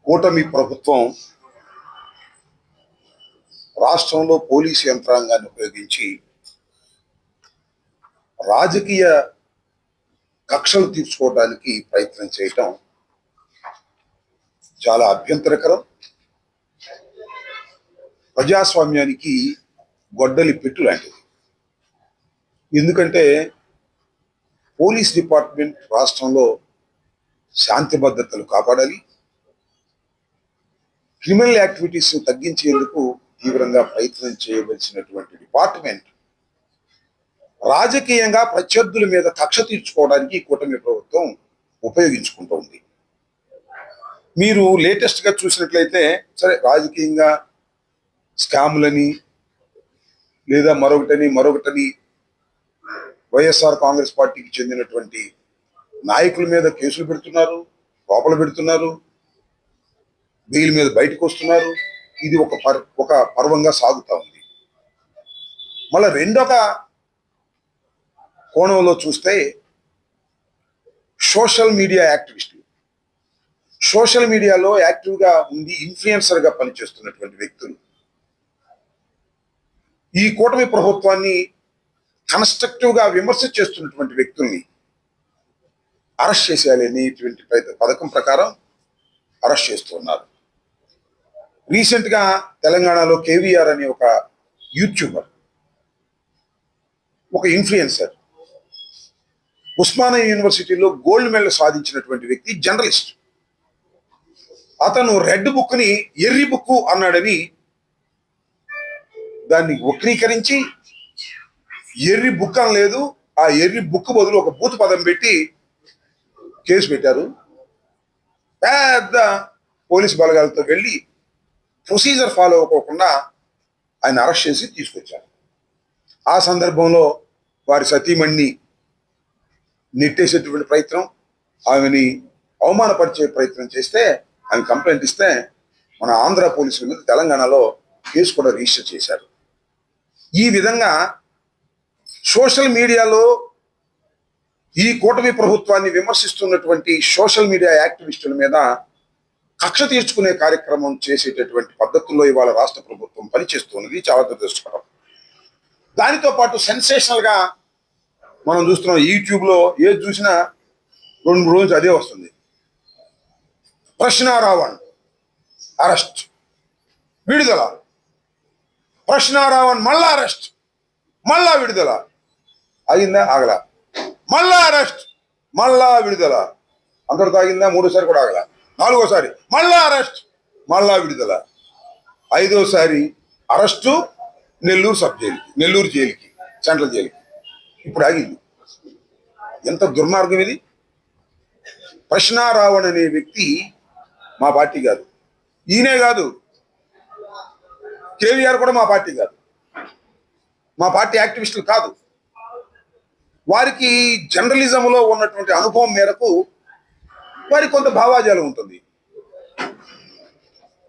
కూటమి ప్రభుత్వం రాష్ట్రంలో పోలీసు యంత్రాంగాన్ని ఉపయోగించి రాజకీయ కక్షలు తీర్చుకోవడానికి ప్రయత్నం చేయటం చాలా అభ్యంతరకరం. ప్రజాస్వామ్యానికి గొడ్డలి పెట్టు లాంటిది. ఎందుకంటే పోలీస్ డిపార్ట్మెంట్ రాష్ట్రంలో శాంతి భద్రతలు కాపాడాలి, క్రిమినల్ యాక్టివిటీస్ తగ్గించేందుకు తీవ్రంగా ప్రయత్నం చేయవలసినటువంటి డిపార్ట్మెంట్ రాజకీయంగా ప్రత్యర్థుల మీద కక్ష తీర్చుకోవడానికి కూటమి ప్రభుత్వం ఉపయోగించుకుంటోంది. మీరు లేటెస్ట్ గా చూసినట్లయితే సరే రాజకీయంగా స్కాములని లేదా మరొకటని వైఎస్ఆర్ కాంగ్రెస్ పార్టీకి చెందినటువంటి నాయకుల మీద కేసులు పెడుతున్నారు, లోపల పెడుతున్నారు, బెయిల్ మీద బయటకు వస్తున్నారు. ఇది ఒక పర్వంగా సాగుతా ఉంది. మళ్ళీ రెండొక కోణంలో చూస్తే సోషల్ మీడియా యాక్టివిస్టులు, సోషల్ మీడియాలో యాక్టివ్గా ఉండి ఇన్ఫ్లుయెన్సర్గా పనిచేస్తున్నటువంటి వ్యక్తులు ఈ కూటమి ప్రభుత్వాన్ని కన్స్ట్రక్టివ్గా విమర్శ చేస్తున్నటువంటి వ్యక్తుల్ని అరెస్ట్ చేసేయాలనేటువంటి పథకం ప్రకారం అరెస్ట్ చేస్తున్నారు. రీసెంట్గా తెలంగాణలో కేవీఆర్ అనే ఒక యూట్యూబర్, ఒక ఇన్ఫ్లుయెన్సర్, ఉస్మానియా యూనివర్సిటీలో గోల్డ్ మెడల్ సాధించినటువంటి వ్యక్తి, జర్నలిస్ట్. అతను రెడ్ బుక్ ని ఎర్రి బుక్ అన్నాడని దాన్ని వక్రీకరించి ఎర్రి బుక్ అనలేదు, ఆ ఎర్రి బుక్ బదులు ఒక బూత్ పదం పెట్టి కేసు పెట్టారు. పెద్ద పోలీస్ బలగాలతో వెళ్ళి ప్రొసీజర్ ఫాలో అవ్వకుండా ఆయన అరెస్ట్ చేసి తీసుకొచ్చారు. ఆ సందర్భంలో వారి సతీమణిని నెట్టేసేటువంటి ప్రయత్నం, ఆమెని అవమానపరిచే ప్రయత్నం చేస్తే ఆమె కంప్లైంట్ ఇస్తే మన ఆంధ్ర పోలీసుల మీద తెలంగాణలో కేసు కూడా రిజిస్టర్ చేశారు. ఈ విధంగా సోషల్ మీడియాలో ఈ కూటమి ప్రభుత్వాన్ని విమర్శిస్తున్నటువంటి సోషల్ మీడియా యాక్టివిస్టుల మీద కక్ష తీర్చుకునే కార్యక్రమం చేసేటటువంటి పద్ధతుల్లో ఇవాళ రాష్ట్ర ప్రభుత్వం పనిచేస్తున్నది. చాలా దురదృష్టకరం. దానితో పాటు సెన్సేషనల్ గా మనం చూస్తున్నాం, యూట్యూబ్ లో ఏది చూసినా 2-3 రోజులు అదే వస్తుంది. ప్రశ్న రావణ్ అరెస్ట్, విడుదల. ప్రశ్న రావణ్ మళ్ళా అరెస్ట్, మళ్ళా విడుదల. ఆగిందా? ఆగల. మళ్ళా అరెస్ట్, మళ్ళా విడుదల. అందరు తాగిందా? 3సారి కూడా ఆగల. 4ఓసారి మళ్ళా అరెస్ట్, మళ్ళా విడుదల. 5ఓసారి అరెస్టు, నెల్లూరు సబ్ జైలుకి, నెల్లూరు జైలుకి, సెంట్రల్ జైలుకి. ఇప్పుడు ఆగింది. ఎంత దుర్మార్గం ఇది! ప్రశ్న రావణ్ అనే వ్యక్తి మా పార్టీ కాదు, ఈయనే కాదు, కేవీఆర్ కూడా మా పార్టీ కాదు, మా పార్టీ యాక్టివిస్టులు కాదు. వారికి జర్నలిజంలో ఉన్నటువంటి అనుభవం మేరకు వారికి కొంత భావాజాలం ఉంటుంది,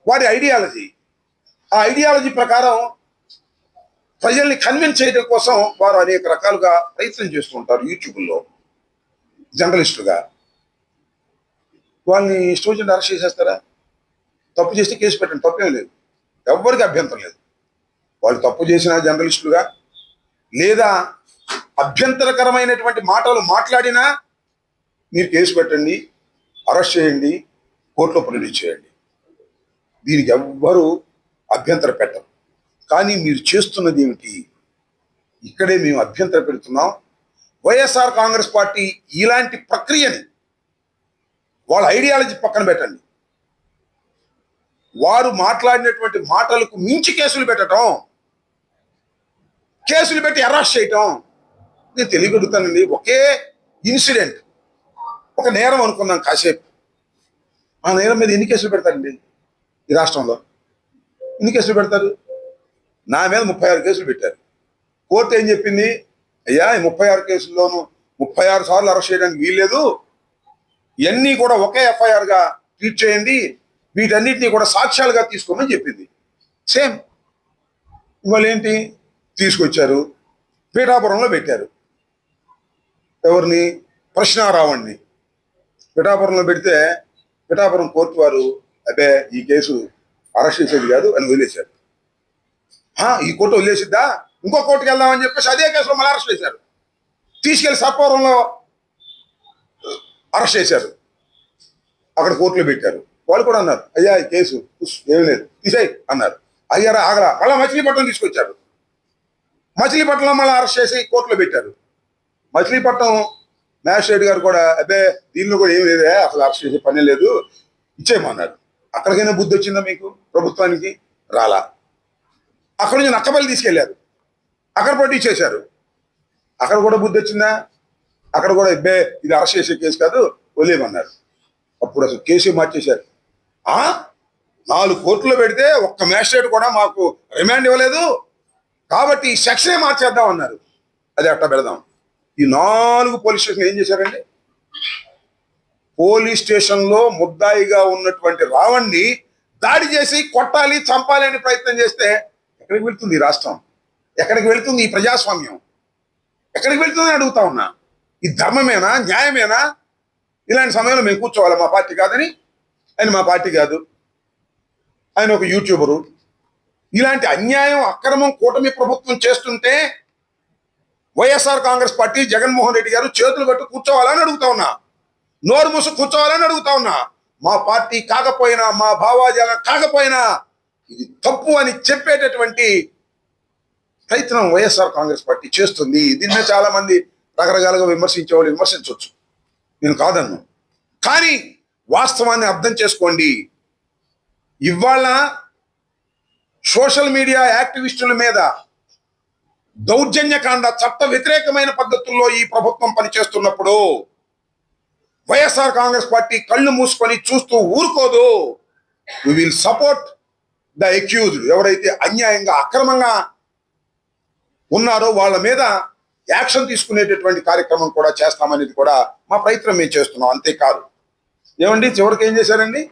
వారి ఐడియాలజీ. ఆ ఐడియాలజీ ప్రకారం ప్రజల్ని కన్విన్స్ చేయడం కోసం వారు అనేక రకాలుగా ప్రయత్నం చేస్తూ ఉంటారు. యూట్యూబ్లో జర్నలిస్టులుగా వాళ్ళని ఇష్టం వచ్చినట్టు అరెస్ట్ చేసేస్తారా? తప్పు చేస్తే కేసు పెట్టండి, తప్పేం లేదు, ఎవ్వరికి అభ్యంతరం లేదు. వాళ్ళు తప్పు చేసిన జర్నలిస్టులుగా లేదా అభ్యంతరకరమైనటువంటి మాటలు మాట్లాడినా మీరు కేసు పెట్టండి, అరెస్ట్ చేయండి, కోర్టులో ప్రొడ్యూస్ చేయండి. దీనికి ఎవ్వరూ అభ్యంతర పెట్టరు. కానీ మీరు చేస్తున్నది ఏమిటి? ఇక్కడే మేము అభ్యంతర పెడుతున్నాం. వైఎస్ఆర్ కాంగ్రెస్ పార్టీ ఇలాంటి ప్రక్రియని, వాళ్ళ ఐడియాలజీ పక్కన పెట్టండి, వారు మాట్లాడినటువంటి మాటలకు మించి కేసులు పెట్టడం, కేసులు పెట్టి అరెస్ట్ చేయటం. నేను తెలియగలుగుతానండి. ఒకే ఇన్సిడెంట్, ఒక నేరం అనుకున్నాం కాసేపు, ఆ నేరం మీద ఎన్ని కేసులు పెడతారండి ఈ రాష్ట్రంలో? ఎన్ని కేసులు పెడతారు? నా మీద 36 కేసులు పెట్టారు. కోర్టు ఏం చెప్పింది? అయ్యా, ఈ 36 కేసుల్లోనూ 36 సార్లు అరెస్ట్ చేయడానికి వీల్లేదు, ఇవన్నీ కూడా ఒకే ఎఫ్ఐఆర్గా ట్రీట్ చేయండి, వీటన్నిటినీ కూడా సాక్ష్యాలుగా తీసుకోమని చెప్పింది. సేమ్ ఇవాళ ఏంటి తీసుకొచ్చారు, పీఠాపురంలో పెట్టారు. ఎవరిని? ప్రశ్న రావణ్ణి పిఠాపురంలో పెడితే పిఠాపురం కోర్టు వారు అదే ఈ కేసు అరెస్ట్ చేసేది కాదు అని వదిలేశారు. ఈ కోర్టు వదిలేసిద్దా, ఇంకో కోర్టుకి వెళ్దామని చెప్పేసి అదే కేసులో మళ్ళీ అరెస్ట్ చేశారు. తీసుకెళ్లి సర్పవరంలో అరెస్ట్ చేశారు, అక్కడ కోర్టులో పెట్టారు. వాళ్ళు కూడా అన్నారు, అయ్యా ఈ కేసు ఏమి లేదు తీసేయి అన్నారు. అయ్యారా ఆగరా, మళ్ళీ మచిలీపట్నం తీసుకొచ్చారు. మచిలీపట్నంలో మళ్ళీ అరెస్ట్ చేసి కోర్టులో పెట్టారు. మచిలీపట్నం మ్యాజిస్ట్రేట్ గారు కూడా అదే దీనిలో కూడా ఏమి లేదే, అసలు అరెస్ట్ చేసే పని లేదు, ఇచ్చేయమన్నారు. అక్కడికైనా బుద్ధి వచ్చిందా మీకు ప్రభుత్వానికి? రాలా. అక్కడ నుంచి నక్కబల్లి తీసుకెళ్లారు, అక్కడ పట్టించేశారు. అక్కడ కూడా బుద్ధి వచ్చిందా? అక్కడ కూడా ఇది అరెస్ట్ చేసే కేసు కాదు వదిలేయమన్నారు. అప్పుడు అసలు కేసు మార్చేశారు. 4 కోర్టులో పెడితే ఒక్క మ్యాజిస్ట్రేట్ కూడా మాకు రిమాండ్ ఇవ్వలేదు, కాబట్టి ఈ సెక్షనే మార్చేద్దాం అన్నారు. అది అట్టా పెడదాం. ఈ 4 పోలీస్ స్టేషన్ ఏం చేశారండి? పోలీస్ స్టేషన్లో ముద్దాయిగా ఉన్నటువంటి రావణ్ణి దాడి చేసి కొట్టాలి, చంపాలి అని ప్రయత్నం చేస్తే ఎక్కడికి వెళ్తుంది ఈ రాష్ట్రం? ఎక్కడికి వెళ్తుంది ఈ ప్రజాస్వామ్యం? ఎక్కడికి వెళ్తుందని అడుగుతా ఉన్నా. ఈ ధర్మమేనా, న్యాయమేనా? ఇలాంటి సమయంలో మేము కూర్చోవాలి. మా పార్టీ కాదని, ఆయన మా పార్టీ కాదు, ఆయన ఒక యూట్యూబరు. ఇలాంటి అన్యాయం, అక్రమం కూటమి ప్రభుత్వం చేస్తుంటే వైఎస్ఆర్ కాంగ్రెస్ పార్టీ, జగన్మోహన్ రెడ్డి గారు చేతులు కట్టు కూర్చోవాలని అడుగుతా ఉన్నా, నోరు మూసు కూర్చోవాలని అడుగుతా ఉన్నా. మా పార్టీ కాకపోయినా, మా భావాజాలం కాకపోయినా ఇది తప్పు అని చెప్పేటటువంటి ప్రయత్నం వైఎస్ఆర్ కాంగ్రెస్ పార్టీ చేస్తుంది. దీన్నే చాలా మంది రకరకాలుగా విమర్శించేవాళ్ళు విమర్శించవచ్చు, నేను కాదన్ను. కానీ వాస్తవాన్ని అర్థం చేసుకోండి. ఇవాళ సోషల్ మీడియా యాక్టివిస్టుల మీద దౌర్జన్యకాండ, చట్ట వ్యతిరేకమైన పద్ధతుల్లో ఈ ప్రభుత్వం పనిచేస్తున్నప్పుడు వైఎస్ఆర్ కాంగ్రెస్ పార్టీ కళ్ళు మూసుకొని చూస్తూ ఊరుకోదు. We will support the accused. ఎవరైతే అన్యాయంగా, అక్రమంగా ఉన్నారో వాళ్ళ మీద యాక్షన్ తీసుకునేటటువంటి కార్యక్రమం కూడా చేస్తామనేది కూడా మా ప్రయత్నం మేము చేస్తున్నాం. అంతేకాదు ఏమండి, చివరికి ఏం చేశారండి?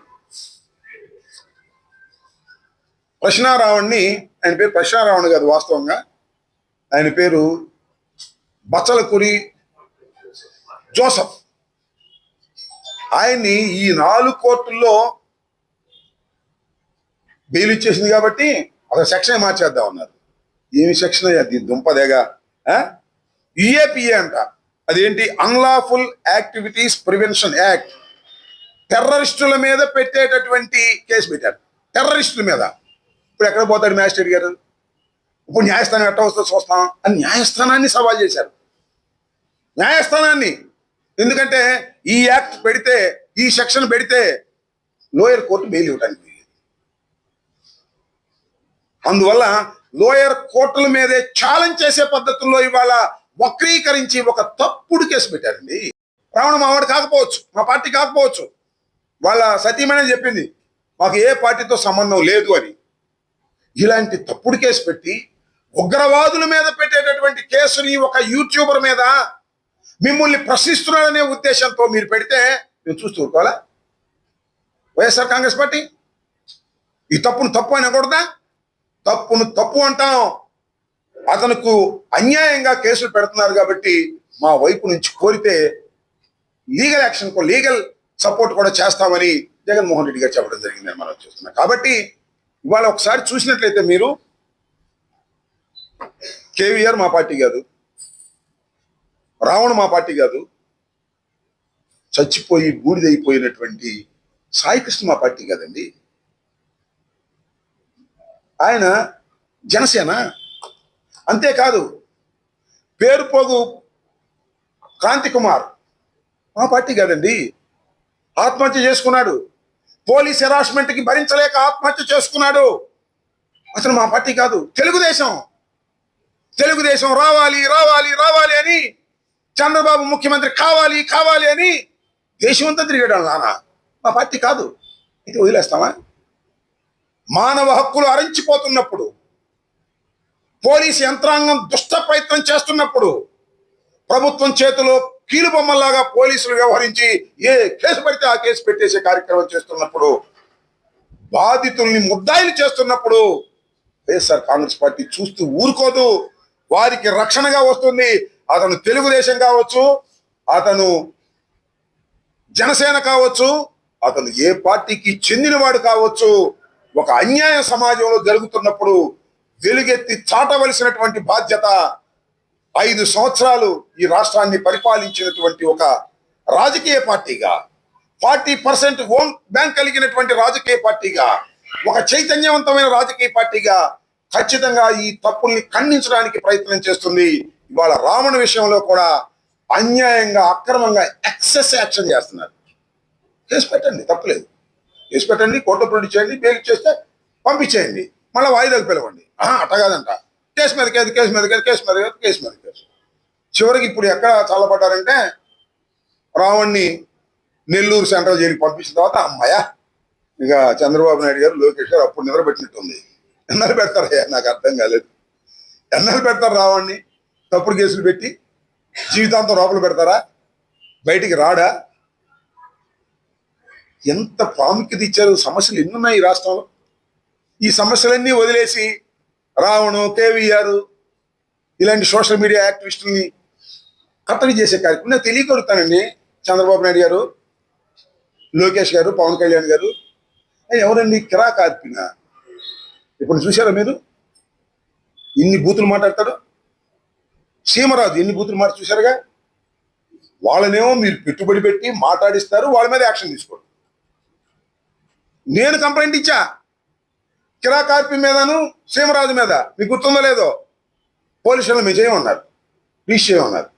ప్రశ్నారావణ్ణి, ఆయన పేరు ప్రశ్నారావణ్ కాదు, వాస్తవంగా ఆయన పేరు బచ్చలకురి జోసఫ్. ఆయన్ని ఈ 4 కోర్టుల్లో బెయిల్ ఇచ్చేసింది కాబట్టి అసలు సెక్షన్ మార్చేద్దాం అన్నారు. ఏమి సెక్షన్ అది దుంపదేగా? యుఏపిఏ అంట. అదేంటి? Unlawful activities prevention act. టెర్రరిస్టుల మీద పెట్టేటటువంటి కేసు పెట్టారు, టెర్రరిస్టుల మీద. ఇప్పుడు ఎక్కడ పోతాడు మ్యాజిస్ట్రేట్ గారు? ఇప్పుడు న్యాయస్థానం ఎట్లా వస్తుందో చూస్తాం అని న్యాయస్థానాన్ని సవాల్ చేశారు. న్యాయస్థానాన్ని. ఎందుకంటే ఈ యాక్ట్ పెడితే, ఈ సెక్షన్ పెడితే లోయర్ కోర్టు బెయిల్ ఇవ్వడానికి. అందువల్ల లోయర్ కోర్టుల మీదే ఛాలెంజ్ చేసే పద్ధతుల్లో ఇవాళ వక్రీకరించి ఒక తప్పుడు కేసు పెట్టారండి. రావణ మావాడు కాకపోవచ్చు, మా పార్టీ కాకపోవచ్చు, వాళ్ళ సతీమణి చెప్పింది మాకు ఏ పార్టీతో సంబంధం లేదు అని. ఇలాంటి తప్పుడు కేసు పెట్టి ఉగ్రవాదుల మీద పెట్టేటటువంటి కేసుని ఒక యూట్యూబర్ మీద మిమ్మల్ని ప్రశ్నిస్తున్నాడనే ఉద్దేశంతో మీరు పెడితే మేము చూస్తూ ఊరుకోవాలా? వైఎస్ఆర్ కాంగ్రెస్ పార్టీ ఈ తప్పును తప్పు అని అనకూడదా? తప్పును తప్పు అంటాం. అతనుకు అన్యాయంగా కేసులు పెడుతున్నారు కాబట్టి మా వైపు నుంచి కోరితే లీగల్ యాక్షన్, లీగల్ సపోర్ట్ కూడా చేస్తామని జగన్మోహన్ రెడ్డి గారు చెప్పడం జరిగిందని మనం చూస్తున్నాం. కాబట్టి ఇవాళ ఒకసారి చూసినట్లయితే మీరు, కేవీఆర్ మా పార్టీ కాదు, రావణ మా పార్టీ కాదు, చచ్చిపోయి బూడిదైపోయినటువంటి సాయికృష్ణ మా పార్టీ కాదండి. ఆయన జనసేన. అంతేకాదు పేరుపోగు క్రాంతి కుమార్ మా పార్టీ కాదండి, ఆత్మహత్య చేసుకున్నాడు. పోలీస్ హెరాస్మెంట్కి భరించలేక ఆత్మహత్య చేసుకున్నాడు. అసలు మా పార్టీ కాదు, తెలుగుదేశం. తెలుగుదేశం రావాలి రావాలి రావాలి అని, చంద్రబాబు ముఖ్యమంత్రి కావాలి కావాలి అని దేశమంతా తిరిగాడు నాన్న. మా పార్టీ కాదు. ఇది వదిలేస్తామా? మానవ హక్కులు అరించిపోతున్నప్పుడు, పోలీసు యంత్రాంగం దుష్ట ప్రయత్నం చేస్తున్నప్పుడు, ప్రభుత్వం చేతిలో కీలుబొమ్మల్లాగా పోలీసులు వ్యవహరించి ఏ కేసు పడితే ఆ కేసు పెట్టేసే కార్యక్రమం చేస్తున్నప్పుడు, బాధితుల్ని ముద్దాయిలు చేస్తున్నప్పుడు వైఎస్ఆర్ కాంగ్రెస్ పార్టీ చూస్తూ ఊరుకోదు. వారికి రక్షణగా వస్తుంది. అతను తెలుగుదేశం కావచ్చు, అతను జనసేన కావచ్చు, అతను ఏ పార్టీకి చెందినవాడు కావచ్చు, ఒక అన్యాయ సమాజంలో జరుగుతున్నప్పుడు వెలుగెత్తి చాటవలసినటువంటి బాధ్యత 5 సంవత్సరాలు ఈ రాష్ట్రాన్ని పరిపాలించినటువంటి ఒక రాజకీయ పార్టీగా, 40% ఓన్ బ్యాంక్ కలిగినటువంటి రాజకీయ పార్టీగా, ఒక చైతన్యవంతమైన రాజకీయ పార్టీగా ఖచ్చితంగా ఈ తప్పుల్ని ఖండించడానికి ప్రయత్నం చేస్తుంది. ఇవాళ రావణ విషయంలో కూడా అన్యాయంగా, అక్రమంగా ఎక్సెస్ యాక్షన్ చేస్తున్నారు. కేసు పెట్టండి, తప్పులేదు. కేసు పెట్టండి, కోర్టు ప్రొడ్యూస్ చేయండి, బెయిల్ చేస్తే పంపించేయండి, మళ్ళీ వాయిదాలు పిలవండి. అట్ట కాదంట, కేసు మీద కేసు, కేసు మీద కేసు, కేసు మీద కేసు, కేసు మీద కేసు. చివరికి ఇప్పుడు ఎక్కడ చల్లబడ్డారంటే రావణ్ణి నెల్లూరు సెంట్రల్ జైలుకి పంపించిన తర్వాత అమ్మాయ ఇక చంద్రబాబు నాయుడు గారు, లోకేష్ గారు అప్పుడు నిద్రపెట్టినట్టుంది. ఎన్నాళ్ళు పెడతారయ్యా, నాకు అర్థం కాలేదు. ఎన్నాళ్ళు పెడతారు రావణ్ణి? తప్పుడు కేసులు పెట్టి జీవితాంతం లోపల పెడతారా? బయటికి రాడా? ఎంత ప్రాముఖ్యత ఇచ్చారు? సమస్యలు ఎన్నున్నాయి ఈ రాష్ట్రంలో. ఈ సమస్యలన్నీ వదిలేసి రావణు, కేవీఆర్ ఇలాంటి సోషల్ మీడియా యాక్టివిస్టుల్ని కట్టడి చేసే కార్యక్రమం నేను తెలియగలుగుతానండి. చంద్రబాబు నాయుడు గారు, లోకేష్ గారు, పవన్ కళ్యాణ్ గారు ఎవరండి కిరా కార్పిన? ఇప్పుడు చూసారా మీరు ఇన్ని బూతులు మాట్లాడతాడు? సీమరాజు ఎన్ని బూతులు మాట చూశారుగా. వాళ్ళనేమో మీరు పెట్టుబడి పెట్టి మాట్లాడిస్తారు, వాళ్ళ మీద యాక్షన్ తీసుకోండి. నేను కంప్లైంట్ ఇచ్చా కిరా కార్పి మీదను, సీమరాజు మీద. మీకు గుర్తుందో లేదో, పోలీసులు మీ చేయమన్నారు, రీచ్ చేయమన్నారు.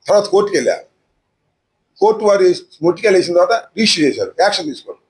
తర్వాత కోర్టుకి వెళ్ళా, కోర్టు వారి మొట్టికెళ్ళేసిన తర్వాత రిజిస్టర్ చేశారు, యాక్షన్ తీసుకోండి.